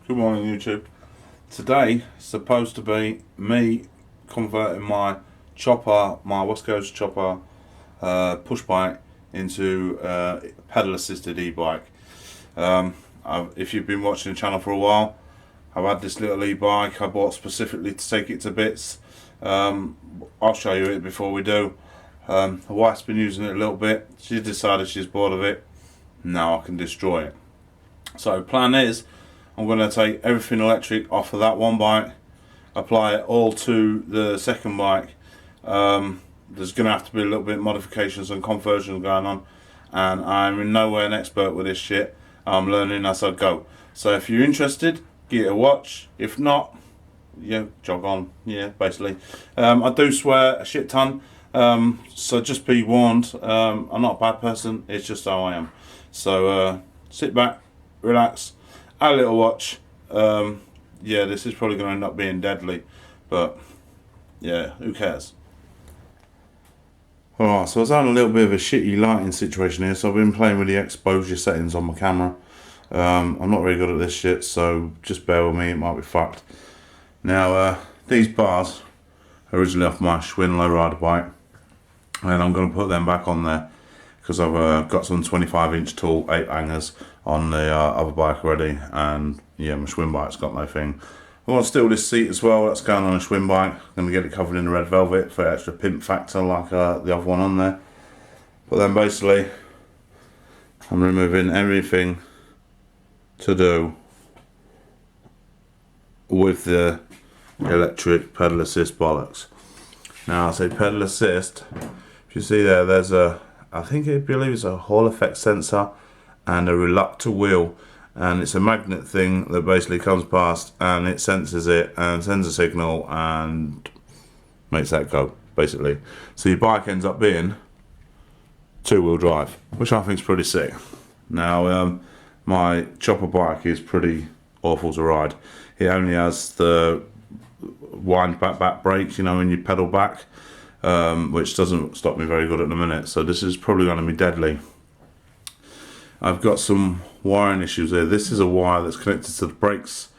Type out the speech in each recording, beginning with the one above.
Good morning, YouTube. Today is supposed to be me converting my chopper, my West Coast chopper push bike into a pedal assisted e-bike. If you've been watching the channel for a while, I've had this little e-bike I bought specifically to take it to bits. I'll show you it before we do. The wife's been using it a little bit. She's decided she's bored of it. Now I can destroy it. So plan is, I'm going to take everything electric off of that one bike, apply it all to the second bike. There's going to have to be a little bit of modifications and conversions going on, and I'm in no way an expert with this shit. I'm learning as I go. So if you're interested, give it a watch. If not, yeah, jog on. Yeah, basically. I do swear a shit ton, so just be warned. I'm not a bad person, it's just how I am. So sit back, relax, have a little watch. Yeah, this is probably going to end up being deadly, but yeah, who cares? Alright, so I was having a little bit of a shitty lighting situation here, so I've been playing with the exposure settings on my camera. I'm not very good at this shit, so just bear with me, it might be fucked. Now, these bars are originally off my Schwinn lowrider bike, and I'm going to put them back on there because I've got some 25-inch tall 8 hangers on the other bike already, and yeah, my Schwinn bike's got no thing. I want to steal this seat as well, that's going on a Schwinn bike. I'm going to get it covered in the red velvet for extra pimp factor like the other one on there. But then basically, I'm removing everything to do with the electric pedal assist bollocks. Now I say pedal assist, if you see there, there's a, I believe it's a Hall effect sensor and a reluctor wheel, and it's a magnet thing that basically comes past and it senses it and sends a signal and makes that go, basically. So your bike ends up being two-wheel drive, which I think is pretty sick. Now my chopper bike is pretty awful to ride. It only has the wind back brakes, you know, when you pedal back, which doesn't stop me very good at the minute, so this is probably going to be deadly. I've got some wiring issues here. This is a wire that's connected to the brakes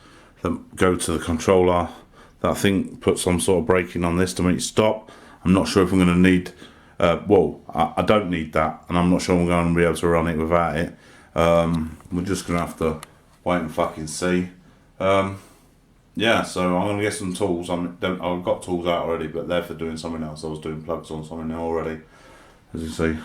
that go to the controller that I think puts some sort of braking on this to make it stop. I'm not sure if I'm going to need, well, I don't need that, and I'm not sure I'm going to be able to run it without it. We're just going to have to wait and fucking see. Yeah, so I'm going to get some tools. I've got tools out already, but they're for doing something else. I was doing plugs on something already, as you see,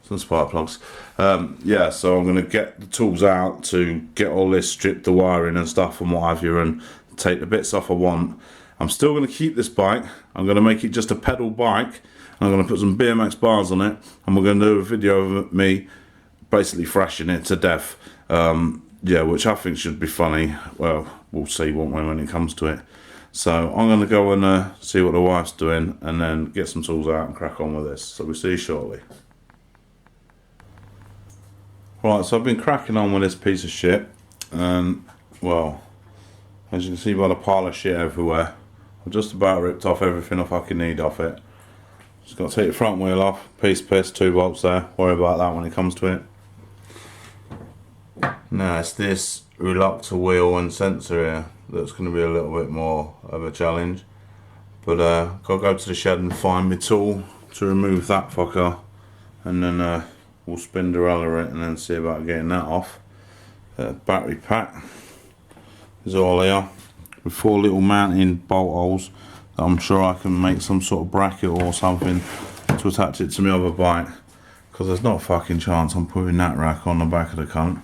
some spark plugs. Yeah, so I'm going to get the tools out to get all this, strip the wiring and stuff and what have you, and take the bits off I want. I'm still going to keep this bike. I'm going to make it just a pedal bike. I'm going to put some BMX bars on it, and we're going to do a video of me basically thrashing it to death. Yeah, which I think should be funny. Well, we'll see, won't we, when it comes to it. So I'm going to go and see what the wife's doing, and then get some tools out and crack on with this. So we'll see you shortly. Right, so I've been cracking on with this piece of shit, and well, as you can see by the pile of shit everywhere, I've just about ripped off everything I fucking need off it. Just got to take the front wheel off, piece, 2 bolts there, worry about that when it comes to it. Now it's this reluctor wheel and sensor here that's going to be a little bit more of a challenge, but got to go to the shed and find my tool to remove that fucker, and then we'll spin the roller it and then see about getting that off. Battery pack is all here with 4 little mounting bolt holes that I'm sure I can make some sort of bracket or something to attach it to my other bike, because there's not a fucking chance I'm putting that rack on the back of the cunt.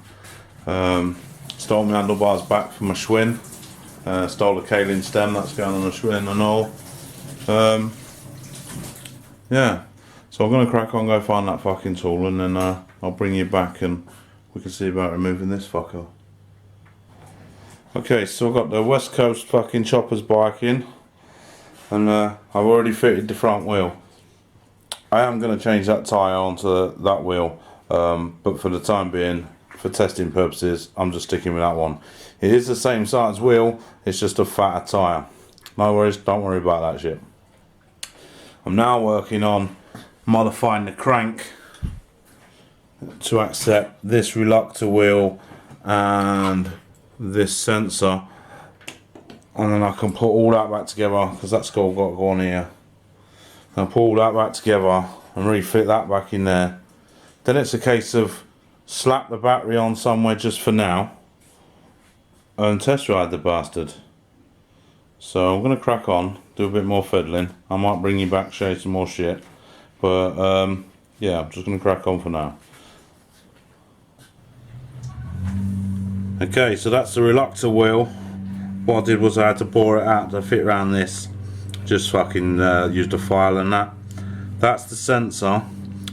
Stole my handlebars back from a Schwinn, stole a Kaolin stem that's going on a Schwinn and all. Yeah, so I'm going to crack on, go find that fucking tool, and then I'll bring you back and we can see about removing this fucker. Okay, so I've got the West Coast fucking chopper's bike in, and I've already fitted the front wheel. I am going to change that tyre onto that wheel, but for the time being, for testing purposes, I'm just sticking with that one. It is the same size wheel, it's just a fatter tyre. No worries, don't worry about that shit. I'm now working on modifying the crank to accept this reluctor wheel and this sensor, and then I can put all that back together, because that's got to go on here. And pull that back together and refit that back in there. Then it's a case of slap the battery on somewhere just for now and test ride the bastard. So I'm gonna crack on, do a bit more fiddling. I might bring you back, show you some more shit, but yeah, I'm just gonna crack on for now. Okay, so that's the reluctor wheel. What I did was I had to bore it out to fit around this. Just fucking used a file and that. That's the sensor.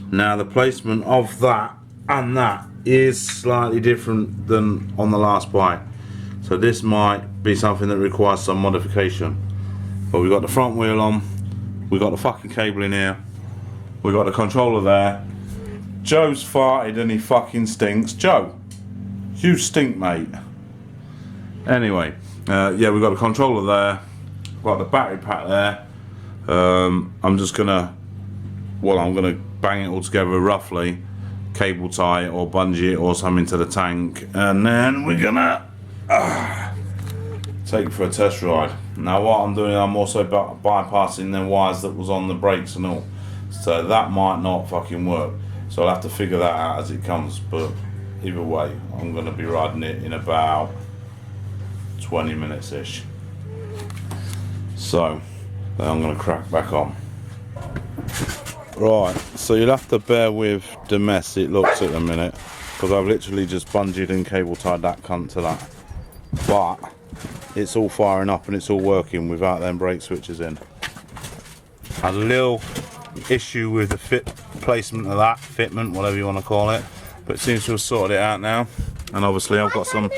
Now the placement of that and that is slightly different than on the last bike. So this might be something that requires some modification. But we've got the front wheel on. We've got the fucking cable in here. We've got the controller there. Joe's farted and he fucking stinks. Joe, you stink, mate. Anyway, yeah, we've got the controller there. Got the battery pack there. I'm just gonna, well, I'm gonna bang it all together roughly, cable tie it or bungee it or something to the tank, and then we're gonna take it for a test ride. Now what I'm doing, I'm also bypassing the wires that was on the brakes and all, so that might not fucking work. So I'll have to figure that out as it comes. But either way, I'm gonna be riding it in about 20 minutes ish. So then I'm going to crack back on. Right, so you'll have to bear with the mess it looks at the minute, because I've literally just bungeed and cable tied that cunt to that. But it's all firing up and it's all working without them brake switches in. Had a little issue with the placement of that, fitment, whatever you want to call it, but it seems to have sorted it out now. And obviously I've got some...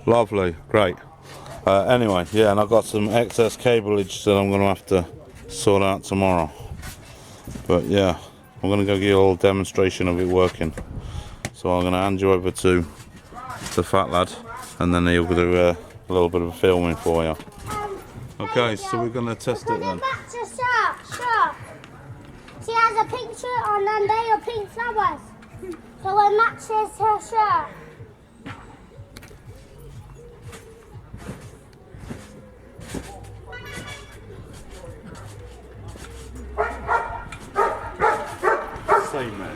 Lovely, great. Anyway, yeah, and I've got some excess cableage that I'm going to have to sort out tomorrow. But yeah, I'm going to go give you a little demonstration of it working. So I'm going to hand you over to the fat lad, and then he'll do a little bit of filming for you. Okay, so we're going to test it then. Back to shop. She has a pink shirt on and they are pink flowers. So it matches her shirt. Same, mate.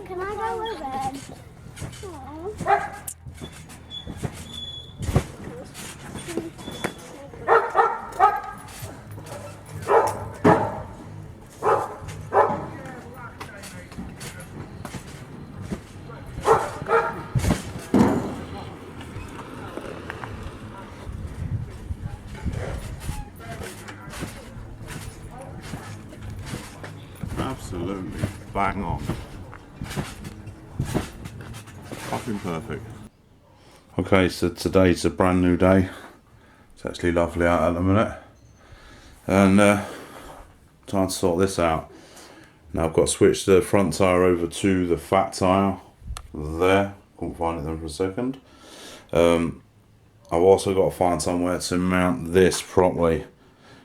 Can I go with it? Absolutely bang on. Fucking perfect. Okay, so today's a brand new day. It's actually lovely out at the minute. And time to sort this out. Now I've got to switch the front tyre over to the fat tyre. There. Couldn't find it there for a second. I've also got to find somewhere to mount this properly.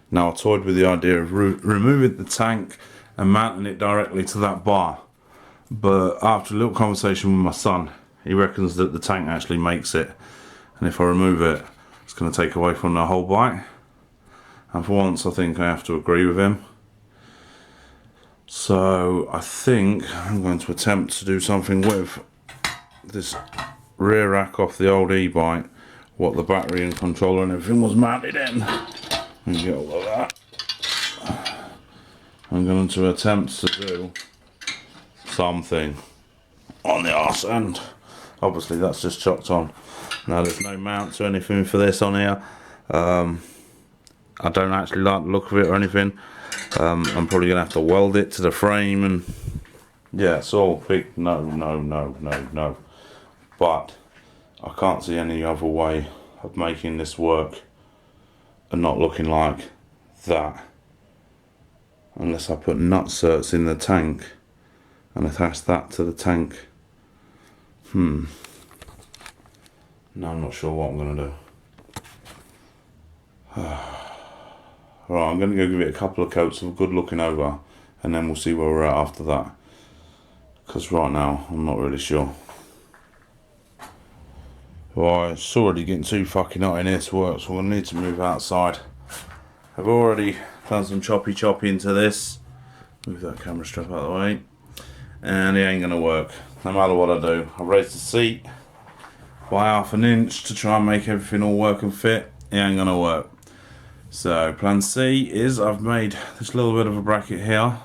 Now I toyed with the idea of removing the tank and mounting it directly to that bar, but after a little conversation with my son, he reckons that the tank actually makes it, and if I remove it, it's going to take away from the whole bike. And for once I think I have to agree with him. So I think I'm going to attempt to do something with this rear rack off the old e-bike, what the battery and controller and everything was mounted in, and get all of that. I'm going to attempt to do something on the arse end. Obviously that's just chucked on. Now there's no mounts or anything for this on here. I don't actually like the look of it or anything. I'm probably going to have to weld it to the frame, and yeah, it's all big no. But I can't see any other way of making this work and not looking like that. Unless I put nut certs in the tank and attach that to the tank. Now I'm not sure what I'm going to do. Right, I'm going to go give it a couple of coats of good looking over, and then we'll see where we're at after that. Because right now, I'm not really sure. Right, it's already getting too fucking hot in here to work, so I'm going to need to move outside. I've already done some choppy into this. Move that camera strap out of the way. And it ain't going to work. No matter what I do. I've raised the seat by ½ an inch to try and make everything all work and fit. It ain't going to work. So plan C is I've made this little bit of a bracket here.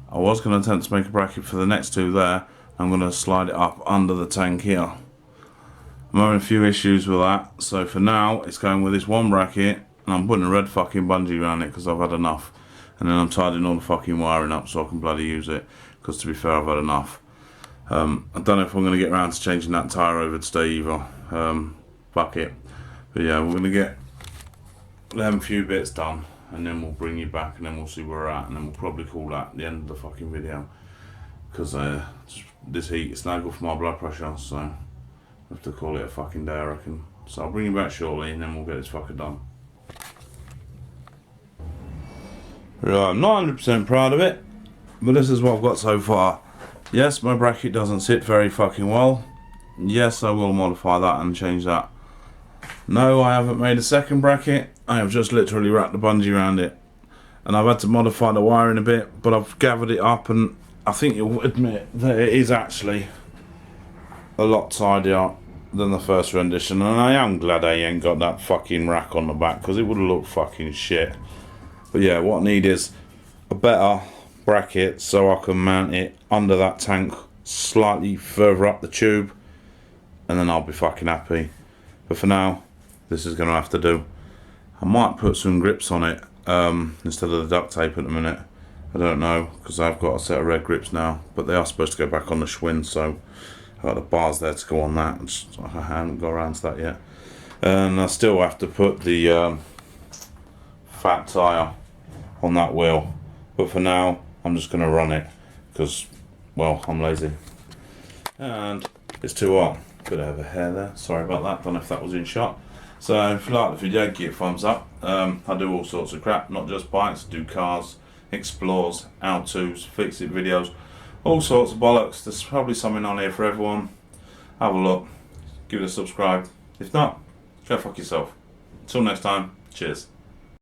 I was going to attempt to make a bracket for the next two there. I'm going to slide it up under the tank here. I'm having a few issues with that, so for now it's going with this one bracket, and I'm putting a red fucking bungee around it because I've had enough, and then I'm tidying all the fucking wiring up so I can bloody use it, because to be fair I've had enough. I don't know if I'm going to get around to changing that tyre over today either. Fuck it. But yeah, we're going to get them few bits done, and then we'll bring you back, and then we'll see where we're at, and then we'll probably call that the end of the fucking video, because this heat is no good for my blood pressure, so I have to call it a fucking day, I reckon. So I'll bring you back shortly, and then we'll get this fucker done. Right, I'm not 100% proud of it, but this is what I've got so far. Yes, my bracket doesn't sit very fucking well. Yes, I will modify that and change that. No, I haven't made a second bracket. I have just literally wrapped the bungee around it. And I've had to modify the wiring a bit, but I've gathered it up, and I think you'll admit that it is actually a lot tidier than the first rendition. And I am glad I ain't got that fucking rack on the back, because it would have looked fucking shit. But yeah, what I need is a better bracket so I can mount it under that tank slightly further up the tube, and then I'll be fucking happy. But for now, this is going to have to do. I might put some grips on it instead of the duct tape at the minute. I don't know, because I've got a set of red grips now, but they are supposed to go back on the Schwinn, so I've got the bars there to go on that. I haven't got around to that yet. And I still have to put the fat tyre on that wheel. But for now, I'm just going to run it, because, well, I'm lazy. And it's too hot. Bit of a hair there, sorry about that, don't know if that was in shot. So if you like the video, give it a thumbs up. I do all sorts of crap, not just bikes, I do cars, explores, how-tos, fix-it videos, all sorts of bollocks. There's probably something on here for everyone. Have a look, give it a subscribe. If not, go fuck yourself. Until next time, cheers.